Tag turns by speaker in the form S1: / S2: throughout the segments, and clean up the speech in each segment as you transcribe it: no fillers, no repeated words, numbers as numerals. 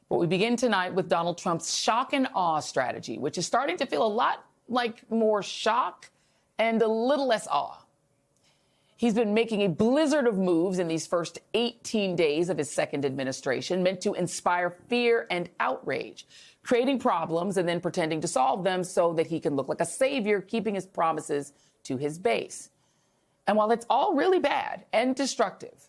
S1: But we begin tonight with Donald Trump's shock and awe strategy, which is starting to feel a lot like more shock and a little less awe. He's been making a blizzard of moves in these first 18 days of his second administration, meant to inspire fear and outrage, creating problems and then pretending to solve them so that he can look like a savior, keeping his promises to his base. And while it's all really bad and destructive,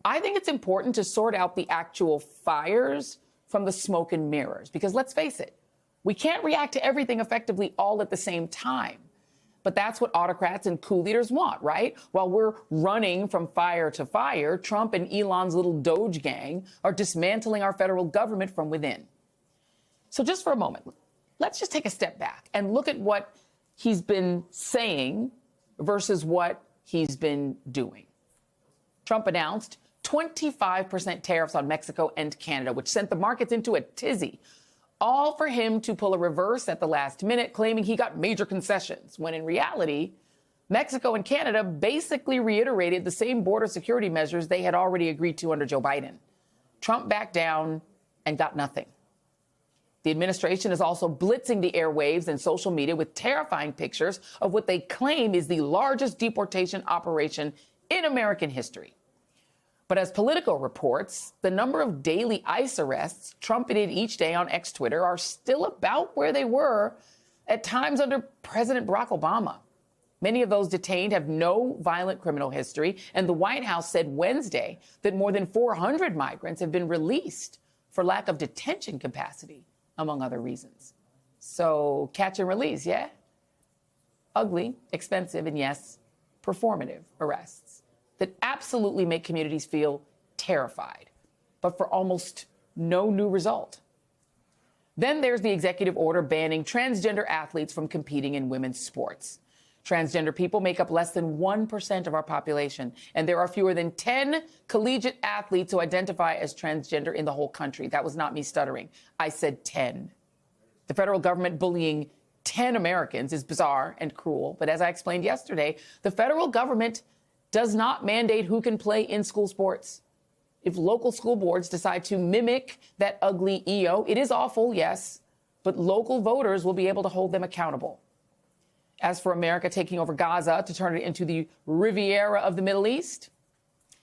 S1: I think it's important to sort out the actual fires from the smoke and mirrors, because let's face it, we can't react to everything effectively all at the same time. But that's what autocrats and coup leaders want, right? While we're running from fire to fire, Trump and Elon's little Doge gang are dismantling our federal government from within. So just for a moment, let's just take a step back and look at what he's been saying versus what he's been doing. Trump announced 25% tariffs on Mexico and Canada, which sent the markets into a tizzy, all for him to pull a reverse at the last minute, claiming he got major concessions, when in reality, Mexico and Canada basically reiterated the same border security measures they had already agreed to under Joe Biden. Trump backed down and got nothing. The administration is also blitzing the airwaves and social media with terrifying pictures of what they claim is the largest deportation operation in American history. But as Politico reports, the number of daily ICE arrests trumpeted each day on X Twitter are still about where they were at times under President Barack Obama. Many of those detained have no violent criminal history, and the White House said Wednesday that more than 400 migrants have been released for lack of detention capacity, among other reasons. So catch and release, yeah? Ugly, expensive, and yes, performative arrests that absolutely make communities feel terrified, but for almost no new result. Then there's the executive order banning transgender athletes from competing in women's sports. Transgender people make up less than 1% of our population, and there are fewer than 10 collegiate athletes who identify as transgender in the whole country. That was not me stuttering. I said 10. The federal government bullying 10 Americans is bizarre and cruel, but as I explained yesterday, the federal government does not mandate who can play in school sports. If local school boards decide to mimic that ugly EO, it is awful, yes, but local voters will be able to hold them accountable. As for America taking over Gaza to turn it into the Riviera of the Middle East,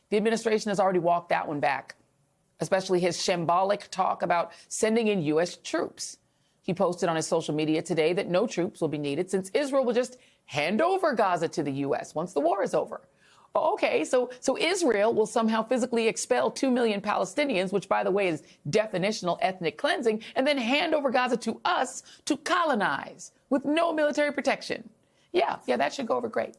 S1: the administration has already walked that one back, especially his shambolic talk about sending in U.S. troops. He posted on his social media today that no troops will be needed since Israel will just hand over Gaza to the U.S. once the war is over. Okay, so Israel will somehow physically expel 2 million Palestinians, which, by the way, is definitional ethnic cleansing, and then hand over Gaza to us to colonize with no military protection. Yeah, that should go over great.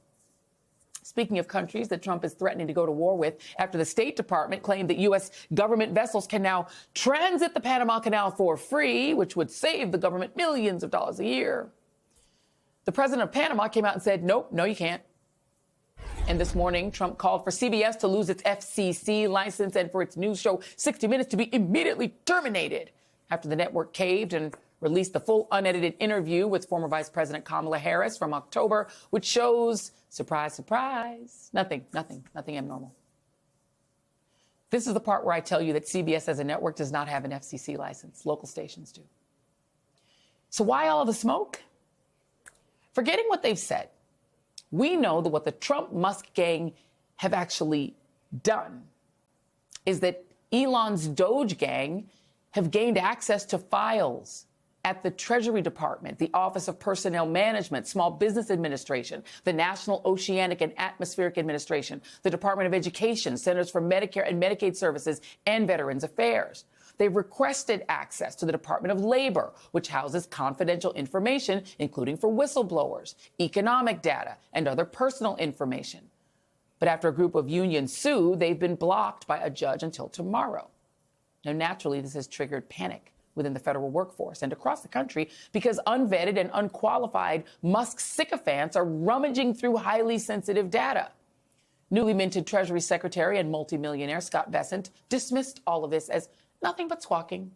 S1: Speaking of countries that Trump is threatening to go to war with, after the State Department claimed that U.S. government vessels can now transit the Panama Canal for free, which would save the government millions of dollars a year, the president of Panama came out and said, nope, no, you can't. And this morning, Trump called for CBS to lose its FCC license and for its news show 60 Minutes to be immediately terminated after the network caved and released the full unedited interview with former Vice President Kamala Harris from October, which shows, surprise, surprise, nothing abnormal. This is the part where I tell you that CBS as a network does not have an FCC license. Local stations do. So why all of the smoke? Forgetting what they've said, we know that what the Trump-Musk gang have actually done is that Elon's Doge gang have gained access to files at the Treasury Department, the Office of Personnel Management, Small Business Administration, the National Oceanic and Atmospheric Administration, the Department of Education, Centers for Medicare and Medicaid Services, and Veterans Affairs. They've requested access to the Department of Labor, which houses confidential information, including for whistleblowers, economic data, and other personal information. But after a group of unions sued, they've been blocked by a judge until tomorrow. Now, naturally, this has triggered panic within the federal workforce and across the country because unvetted and unqualified Musk sycophants are rummaging through highly sensitive data. Newly minted Treasury Secretary and multimillionaire Scott Bessent dismissed all of this as nothing but squawking.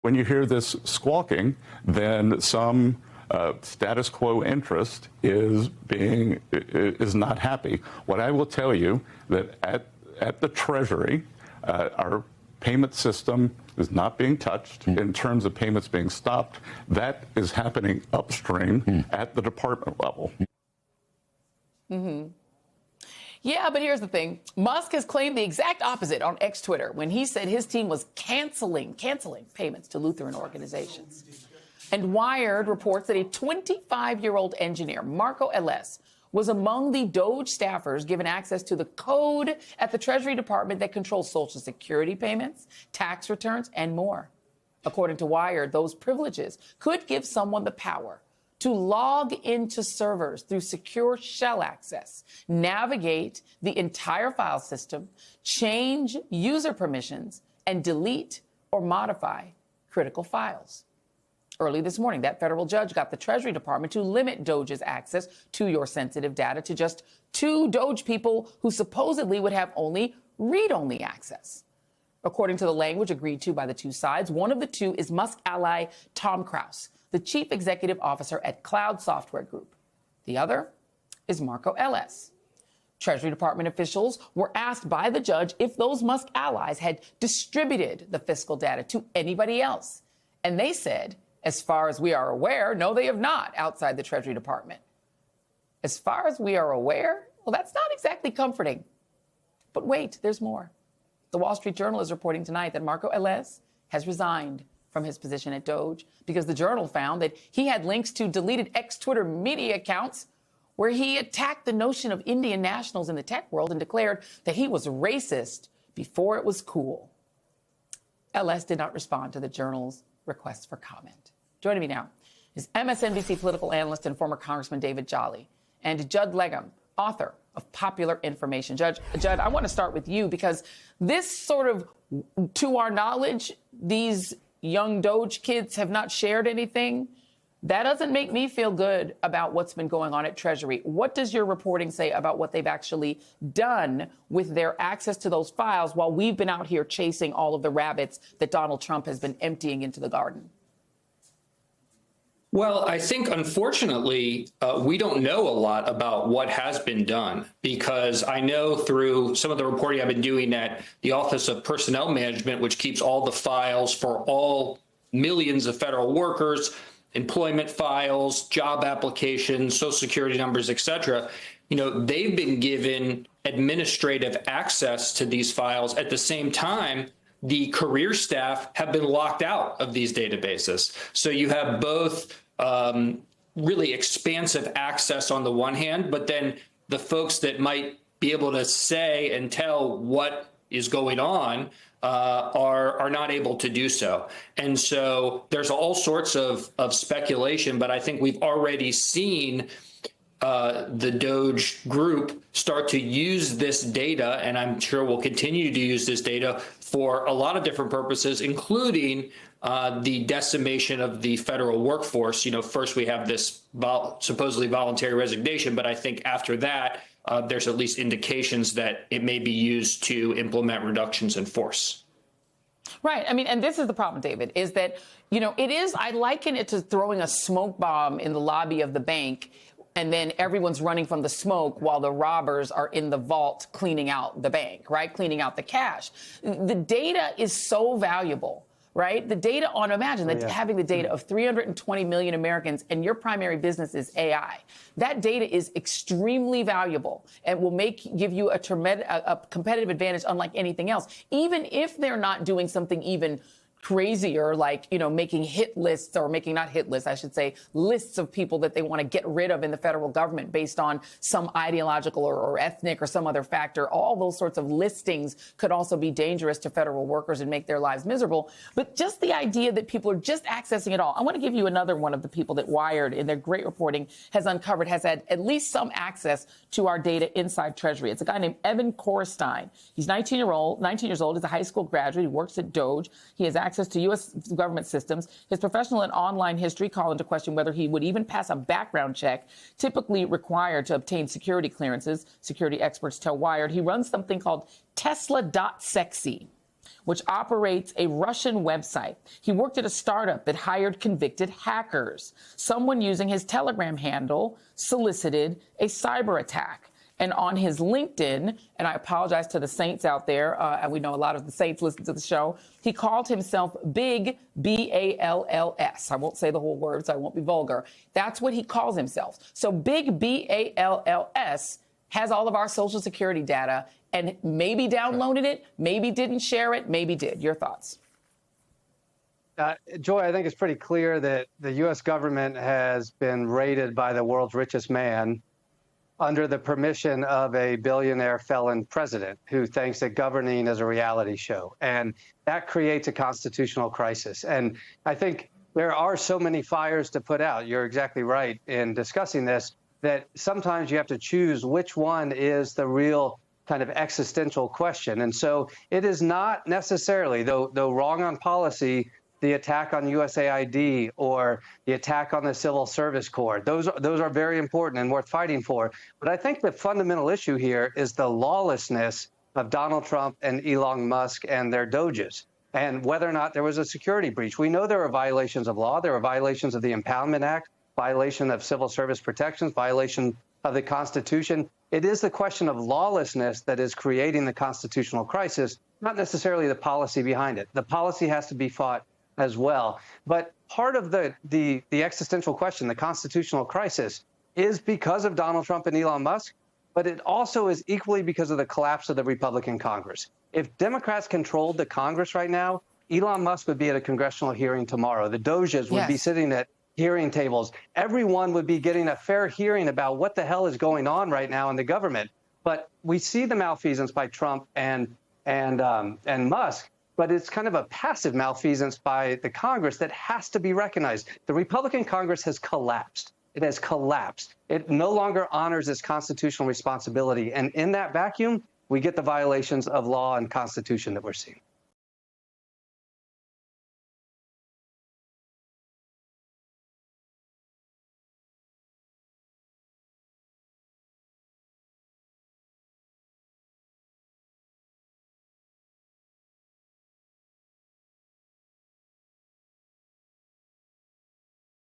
S2: When you hear this squawking, then some status quo interest is not happy. What I will tell you that at the Treasury, our payment system is not being touched in terms of payments being stopped. That is happening upstream at the department level.
S1: Yeah, but here's the thing. Musk has claimed the exact opposite on X Twitter when he said his team was canceling payments to Lutheran organizations. And Wired reports that a 25-year-old engineer, Marco Ellis, was among the Doge staffers given access to the code at the Treasury Department that controls Social Security payments, tax returns, and more. According to Wired, those privileges could give someone the power to log into servers through secure shell access, navigate the entire file system, change user permissions, and delete or modify critical files. Early this morning, that federal judge got the Treasury Department to limit Doge's access to your sensitive data to just 2 Doge people who supposedly would have only read-only access. According to the language agreed to by the 2 sides, one of the 2 is Musk ally Tom Krause, the chief executive officer at Cloud Software Group. The other is Marco Ellis. Treasury Department officials were asked by the judge if those Musk allies had distributed the fiscal data to anybody else. And they said, as far as we are aware, no, they have not outside the Treasury Department. As far as we are aware, well, that's not exactly comforting. But wait, there's more. The Wall Street Journal is reporting tonight that Marco Ellis has resigned from his position at Doge because the Journal found that he had links to deleted ex-Twitter media accounts where he attacked the notion of Indian nationals in the tech world and declared that he was racist before it was cool. Ellis did not respond to the Journal's request for comment. Joining me now is MSNBC political analyst and former Congressman David Jolly and Judd Legum, author of Popular Information. Judd, I want to start with you because this sort of, to our knowledge, these young Doge kids have not shared anything. That doesn't make me feel good about what's been going on at Treasury. What does your reporting say about what they've actually done with their access to those files while we've been out here chasing all of the rabbits that Donald Trump has been emptying into the garden?
S3: Well, I think, unfortunately, we don't know a lot about what has been done, because I know through some of the reporting I've been doing at the Office of Personnel Management, which keeps all the files for all millions of federal workers, employment files, job applications, Social Security numbers, et cetera, they've been given administrative access to these files. At the same time, the career staff have been locked out of these databases. So you have both really expansive access on the one hand, but then the folks that might be able to say and tell what is going on are not able to do so. And so there's all sorts of speculation, but I think we've already seen the Doge group start to use this data, and I'm sure we'll continue to use this data for a lot of different purposes, including the decimation of the federal workforce. First we have this supposedly voluntary resignation, but I think after that, there's at least indications that it may be used to implement reductions in force.
S1: Right. I mean, and this is the problem, David, is that, I liken it to throwing a smoke bomb in the lobby of the bank, and then everyone's running from the smoke while the robbers are in the vault cleaning out the bank, right? Cleaning out the cash. The data is so valuable, right? The data imagine that having the data of 320 million Americans and your primary business is AI. That data is extremely valuable and will give you a competitive advantage unlike anything else, even if they're not doing something even crazier, like, making hit lists or not hit lists, I should say, lists of people that they want to get rid of in the federal government based on some ideological or ethnic or some other factor. All those sorts of listings could also be dangerous to federal workers and make their lives miserable. But just the idea that people are just accessing it all. I want to give you another one of the people that Wired, in their great reporting, has uncovered, has had at least some access to our data inside Treasury. It's a guy named Evan Korstein. He's 19 years old. He's a high school graduate. He works at Doge. He has access to U.S. government systems. His professional and online history call into question whether he would even pass a background check typically required to obtain security clearances. Security experts tell Wired he runs something called Tesla.sexy, which operates a Russian website. He worked at a startup that hired convicted hackers. Someone using his Telegram handle solicited a cyber attack. And on his LinkedIn, and I apologize to the Saints out there, and we know a lot of the Saints listen to the show, he called himself Big, B-A-L-L-S. I won't say the whole word, so I won't be vulgar. That's what he calls himself. So Big, B-A-L-L-S, has all of our Social Security data and maybe downloaded it, maybe didn't share it, maybe did. Your thoughts?
S4: Joy, I think it's pretty clear that the U.S. government has been raided by the world's richest man under the permission of a billionaire felon president who thinks that governing is a reality show. And that creates a constitutional crisis. And I think there are so many fires to put out. You're exactly right in discussing this, that sometimes you have to choose which one is the real kind of existential question. And so it is not necessarily, though wrong on policy, the attack on USAID or the attack on the Civil Service Corps. Those are very important and worth fighting for. But I think the fundamental issue here is the lawlessness of Donald Trump and Elon Musk and their Doges, and whether or not there was a security breach. We know there are violations of law. There are violations of the Impoundment Act, violation of civil service protections, violation of the Constitution. It is the question of lawlessness that is creating the constitutional crisis, not necessarily the policy behind it. The policy has to be fought as well. But part of the existential question, the constitutional crisis, is because of Donald Trump and Elon Musk, but it also is equally because of the collapse of the Republican Congress. If Democrats controlled the Congress right now, Elon Musk would be at a congressional hearing tomorrow. The Doges would be sitting at hearing tables. Everyone would be getting a fair hearing about what the hell is going on right now in the government. But we see the malfeasance by Trump and Musk, but it's kind of a passive malfeasance by the Congress that has to be recognized. The Republican Congress has collapsed. It has collapsed. It no longer honors its constitutional responsibility. And in that vacuum, we get the violations of law and Constitution that we're seeing.